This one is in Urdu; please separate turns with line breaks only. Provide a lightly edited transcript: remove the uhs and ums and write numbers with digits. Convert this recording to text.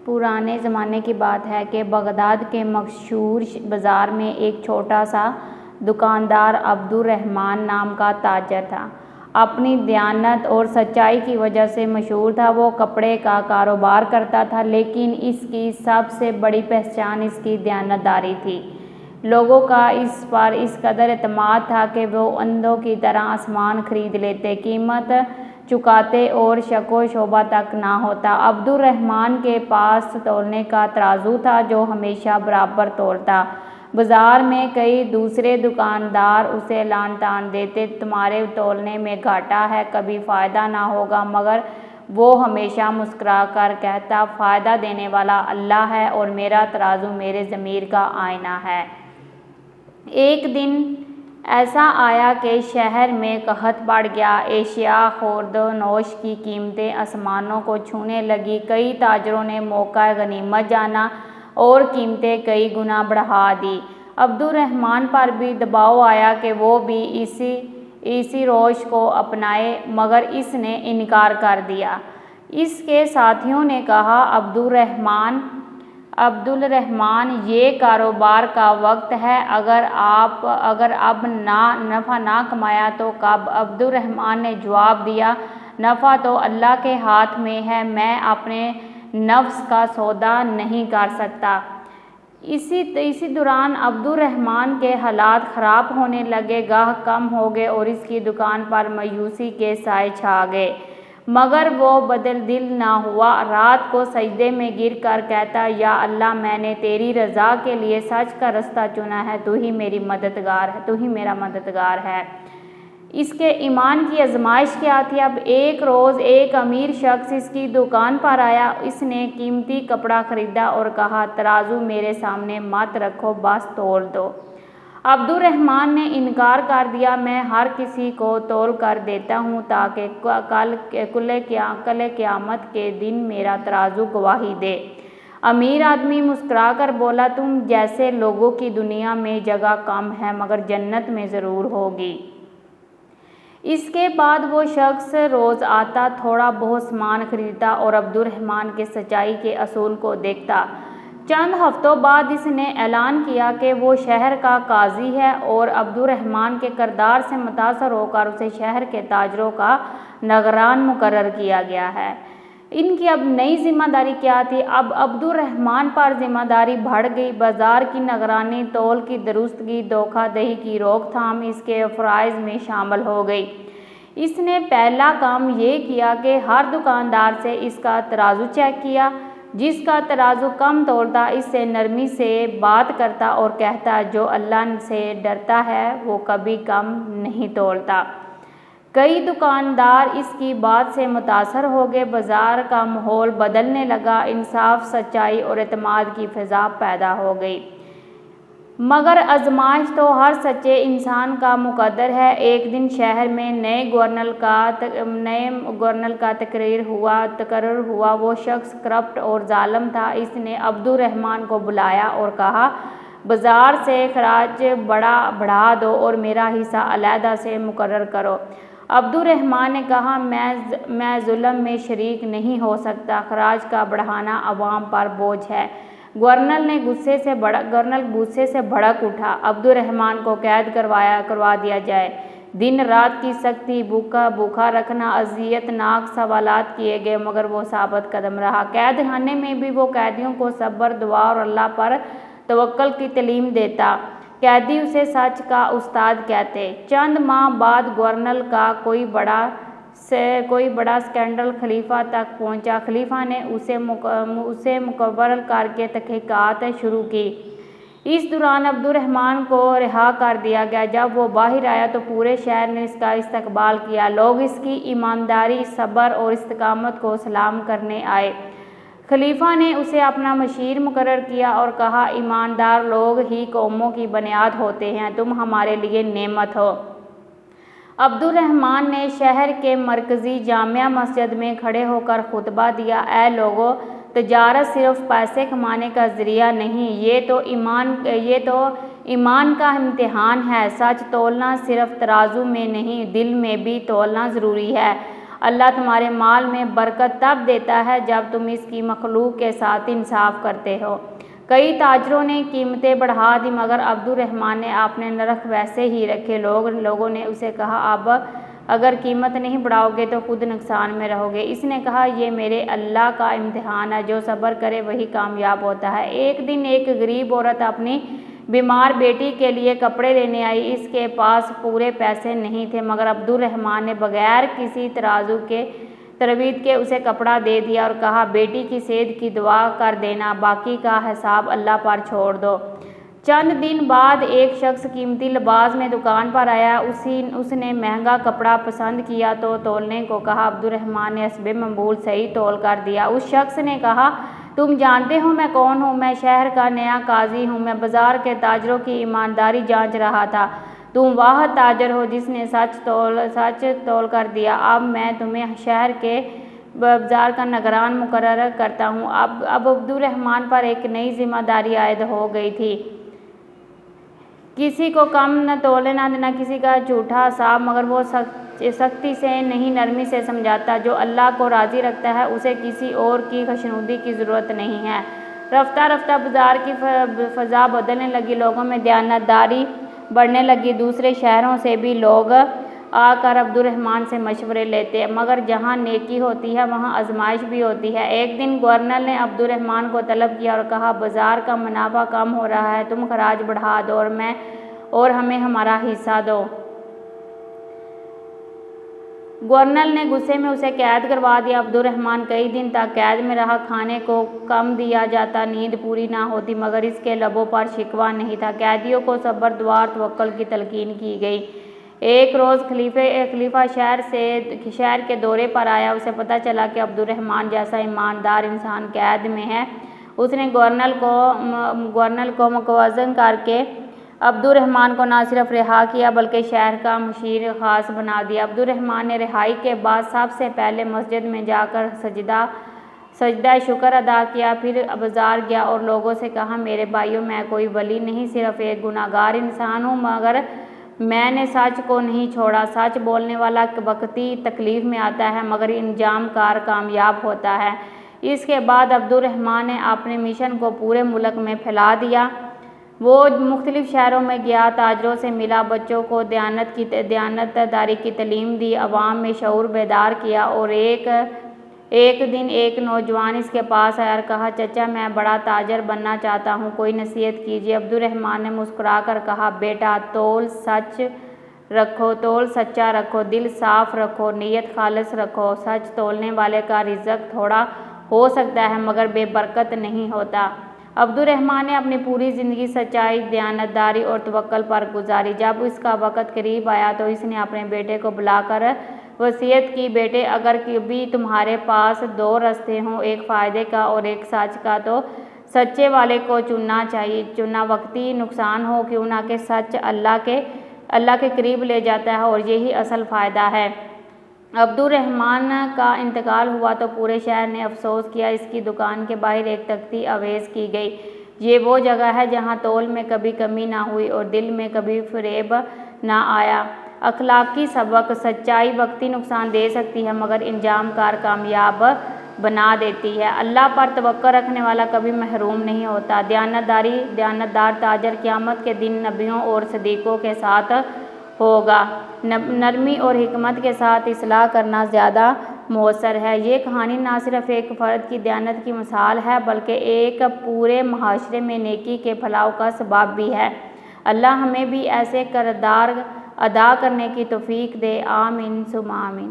پرانے زمانے کی بات ہے کہ بغداد کے مشہور بازار میں ایک چھوٹا سا دکاندار عبدالرحمن نام کا تاجر تھا۔ اپنی دیانت اور سچائی کی وجہ سے مشہور تھا۔ وہ کپڑے کا کاروبار کرتا تھا، لیکن اس کی سب سے بڑی پہچان اس کی دیانت داری تھی۔ لوگوں کا اس پر اس قدر اعتماد تھا کہ وہ اندھوں کی طرح سامان خرید لیتے، قیمت چکاتے اور شک و شبہ تک نہ ہوتا۔ عبدالرحمن کے پاس تولنے کا ترازو تھا جو ہمیشہ برابر تولتا۔ بازار میں کئی دوسرے دکاندار اسے لعن طعن دیتے، تمہارے تولنے میں گھاٹا ہے، کبھی فائدہ نہ ہوگا، مگر وہ ہمیشہ مسکرا کر کہتا، فائدہ دینے والا اللہ ہے اور میرا ترازو میرے ضمیر کا آئینہ ہے۔ ایک دن ایسا آیا کہ شہر میں قحط بڑھ گیا۔ اشیاء خورد و نوش کی قیمتیں آسمانوں کو چھونے لگیں۔ کئی تاجروں نے موقع غنیمت جانا اور قیمتیں کئی گنا بڑھا دیں۔ عبدالرحمن پر بھی دباؤ آیا کہ وہ بھی اسی روش کو اپنائے، مگر اس نے انکار کر دیا۔ اس کے ساتھیوں نے کہا، عبدالرحمن، یہ کاروبار کا وقت ہے، اگر اب نفع نہ کمایا تو کب؟ عبدالرحمن نے جواب دیا، نفع تو اللہ کے ہاتھ میں ہے، میں اپنے نفس کا سودا نہیں کر سکتا۔ اسی دوران عبدالرحمن کے حالات خراب ہونے لگے، گاہک کم ہو گئے اور اس کی دکان پر مایوسی کے سائے چھا گئے، مگر وہ بدل دل نہ ہوا۔ رات کو سجدے میں گر کر کہتا، یا اللہ، میں نے تیری رضا کے لیے سچ کا راستہ چنا ہے، تو ہی میرا مددگار ہے۔ اس کے ایمان کی آزمائش کیا تھی؟ اب ایک روز ایک امیر شخص اس کی دکان پر آیا۔ اس نے قیمتی کپڑا خریدا اور کہا، ترازو میرے سامنے مت رکھو، بس تول دو۔ عبدالرحمن نے انکار کر دیا، میں ہر کسی کو تول کر دیتا ہوں تاکہ کل قیامت کے دن میرا ترازو گواہی دے۔ امیر آدمی مسکرا کر بولا، تم جیسے لوگوں کی دنیا میں جگہ کم ہے، مگر جنت میں ضرور ہوگی۔ اس کے بعد وہ شخص روز آتا، تھوڑا بہت سامان خریدتا اور عبدالرحمن کے سچائی کے اصول کو دیکھتا۔ چند ہفتوں بعد اس نے اعلان کیا کہ وہ شہر کا قاضی ہے اور عبدالرحمن کے کردار سے متاثر ہو کر اسے شہر کے تاجروں کا نگران مقرر کیا گیا ہے۔ ان کی اب نئی ذمہ داری کیا تھی؟ اب عبدالرحمن پر ذمہ داری بڑھ گئی۔ بازار کی نگرانی، تول کی درستگی، دھوکہ دہی کی روک تھام اس کے فرائض میں شامل ہو گئی۔ اس نے پہلا کام یہ کیا کہ ہر دکاندار سے اس کا ترازو چیک کیا۔ جس کا ترازو کم تولتا اس سے نرمی سے بات کرتا اور کہتا، جو اللہ سے ڈرتا ہے وہ کبھی کم نہیں تولتا۔ کئی دکاندار اس کی بات سے متاثر ہو گئے، بازار کا ماحول بدلنے لگا، انصاف، سچائی اور اعتماد کی فضا پیدا ہو گئی۔ مگر آزمائش تو ہر سچے انسان کا مقدر ہے۔ ایک دن شہر میں نئے گورنر کا تقرر ہوا۔ وہ شخص کرپٹ اور ظالم تھا۔ اس نے عبدالرحمن کو بلایا اور کہا، بازار سے خراج بڑھا دو اور میرا حصہ علیحدہ سے مقرر کرو۔ عبدالرحمن نے کہا، میں ظلم میں شریک نہیں ہو سکتا، خراج کا بڑھانا عوام پر بوجھ ہے۔ گورنر غصے سے بھڑک اٹھا، عبدالرحمن کو قید کروا دیا جائے۔ دن رات کی سختی، بھوکا رکھنا، اذیت ناک سوالات کیے گئے، مگر وہ ثابت قدم رہا۔ قید خانے میں بھی وہ قیدیوں کو صبر، دعا اور اللہ پر توکل کی تعلیم دیتا۔ قیدی اسے سچ کا استاد کہتے۔ چند ماہ بعد گورنر کا کوئی بڑا سکینڈل خلیفہ تک پہنچا۔ خلیفہ نے اسے مقرر کر کے تحقیقات شروع کی۔ اس دوران عبدالرحمن کو رہا کر دیا گیا۔ جب وہ باہر آیا تو پورے شہر نے اس کا استقبال کیا۔ لوگ اس کی ایمانداری، صبر اور استقامت کو سلام کرنے آئے۔ خلیفہ نے اسے اپنا مشیر مقرر کیا اور کہا، ایماندار لوگ ہی قوموں کی بنیاد ہوتے ہیں، تم ہمارے لیے نعمت ہو۔ عبدالرحمن نے شہر کے مرکزی جامع مسجد میں کھڑے ہو کر خطبہ دیا، اے لوگو، تجارت صرف پیسے کمانے کا ذریعہ نہیں، یہ تو ایمان کا امتحان ہے۔ سچ تولنا صرف ترازو میں نہیں، دل میں بھی تولنا ضروری ہے۔ اللہ تمہارے مال میں برکت تب دیتا ہے جب تم اس کی مخلوق کے ساتھ انصاف کرتے ہو۔ کئی تاجروں نے قیمتیں بڑھا دی مگر عبد الرحمن نے اپنے نرخ ویسے ہی رکھے۔ لوگوں نے اسے کہا اب اگر قیمت نہیں بڑھاؤ گے تو خود نقصان میں رہو گے۔ اس نے کہا یہ میرے اللہ کا امتحان ہے، جو صبر کرے وہی کامیاب ہوتا ہے۔ ایک دن ایک غریب عورت اپنی بیمار بیٹی کے لیے کپڑے لینے آئی۔ اس کے پاس پورے پیسے نہیں تھے مگر عبد الرحمن نے بغیر کسی ترازو کے ترویج کے اسے کپڑا دے دیا اور کہا بیٹی کی صحت کی دعا کر دینا، باقی کا حساب اللہ پر چھوڑ دو۔ چند دن بعد ایک شخص قیمتی لباس میں دکان پر آیا۔ اس نے مہنگا کپڑا پسند کیا تو تولنے کو کہا۔ عبد الرحمن نے حسب معمول صحیح تول کر دیا۔ اس شخص نے کہا تم جانتے ہو میں کون ہوں؟ میں شہر کا نیا قاضی ہوں، میں بازار کے تاجروں کی ایمانداری جانچ رہا تھا۔ تم واحد تاجر ہو جس نے سچ تول کر دیا۔ اب میں تمہیں شہر کے بازار کا نگران مقرر کرتا ہوں۔ اب عبد الرحمن پر ایک نئی ذمہ داری عائد ہو گئی تھی، کسی کو کم نہ تولے نہ کسی کا جھوٹا حساب، مگر وہ سختی سے نہیں نرمی سے سمجھاتا۔ جو اللہ کو راضی رکھتا ہے اسے کسی اور کی خوشنودی کی ضرورت نہیں ہے۔ رفتہ رفتہ بازار کی فضا بدلنے لگی، لوگوں میں دیانتداری بڑھنے لگی۔ دوسرے شہروں سے بھی لوگ آ کر عبد الرحمن سے مشورے لیتے، مگر جہاں نیکی ہوتی ہے وہاں آزمائش بھی ہوتی ہے۔ ایک دن گورنر نے عبد الرحمن کو طلب کیا اور کہا بازار کا منافع کم ہو رہا ہے، تم خراج بڑھا دو اور ہمیں ہمارا حصہ دو۔ گورنر نے غصے میں اسے قید کروا دیا۔ عبد الرحمن کئی دن تک قید میں رہا، کھانے کو کم دیا جاتا، نیند پوری نہ ہوتی، مگر اس کے لبوں پر شکوہ نہیں تھا۔ قیدیوں کو صبر، دعا اور توکل کی تلقین کی گئی۔ ایک روز خلیفہ شہر کے دورے پر آیا۔ اسے پتہ چلا کہ عبد الرحمن جیسا ایماندار انسان قید میں ہے۔ اس نے گورنر کو مکوژن کر کے عبد الرحمن کو نہ صرف رہا کیا بلکہ شہر کا مشیر خاص بنا دیا۔ عبد الرحمن نے رہائی کے بعد سب سے پہلے مسجد میں جا کر سجدہ شکر ادا کیا، پھر بازار گیا اور لوگوں سے کہا میرے بھائیو، میں کوئی ولی نہیں، صرف ایک گناہ گار انسان ہوں، مگر میں نے سچ کو نہیں چھوڑا۔ سچ بولنے والا وقتی تکلیف میں آتا ہے مگر انجام کار کامیاب ہوتا ہے۔ اس کے بعد عبد الرحمن نے اپنے مشن کو پورے ملک میں پھیلا دیا۔ وہ مختلف شہروں میں گیا، تاجروں سے ملا، بچوں کو دیانت داری کی تعلیم دی، عوام میں شعور بیدار کیا۔ اور ایک دن ایک نوجوان اس کے پاس آیا اور کہا چچا میں بڑا تاجر بننا چاہتا ہوں، کوئی نصیحت کیجیے۔ عبد الرحمن نے مسکرا کر کہا بیٹا تول سچا رکھو، دل صاف رکھو، نیت خالص رکھو۔ سچ تولنے والے کا رزق تھوڑا ہو سکتا ہے مگر بے برکت نہیں ہوتا۔ عبد الرحمن نے اپنی پوری زندگی سچائی، دیانتداری اور توکل پر گزاری۔ جب اس کا وقت قریب آیا تو اس نے اپنے بیٹے کو بلا کر وصیت کی بیٹے اگر کبھی تمہارے پاس دو راستے ہوں، ایک فائدے کا اور ایک سچ کا، تو سچے والے کو چننا وقتی نقصان ہو کیوں نہ کہ سچ اللہ کے قریب لے جاتا ہے اور یہی اصل فائدہ ہے۔ عبد الرحمن کا انتقال ہوا تو پورے شہر نے افسوس کیا۔ اس کی دکان کے باہر ایک تختی آویز کی گئی، یہ وہ جگہ ہے جہاں تول میں کبھی کمی نہ ہوئی اور دل میں کبھی فریب نہ آیا۔ اخلاقی سبق: سچائی وقتی نقصان دے سکتی ہے مگر انجام کار کامیاب بنا دیتی ہے۔ اللہ پر توکل رکھنے والا کبھی محروم نہیں ہوتا۔ دیانتدار تاجر قیامت کے دن نبیوں اور صدیقوں کے ساتھ ہوگا۔ نرمی اور حکمت کے ساتھ اصلاح کرنا زیادہ مؤثر ہے۔ یہ کہانی نہ صرف ایک فرد کی دیانت کی مثال ہے بلکہ ایک پورے معاشرے میں نیکی کے پھیلاؤ کا سبب بھی ہے۔ اللہ ہمیں بھی ایسے کردار ادا کرنے کی توفیق دے، آمین ثم آمین۔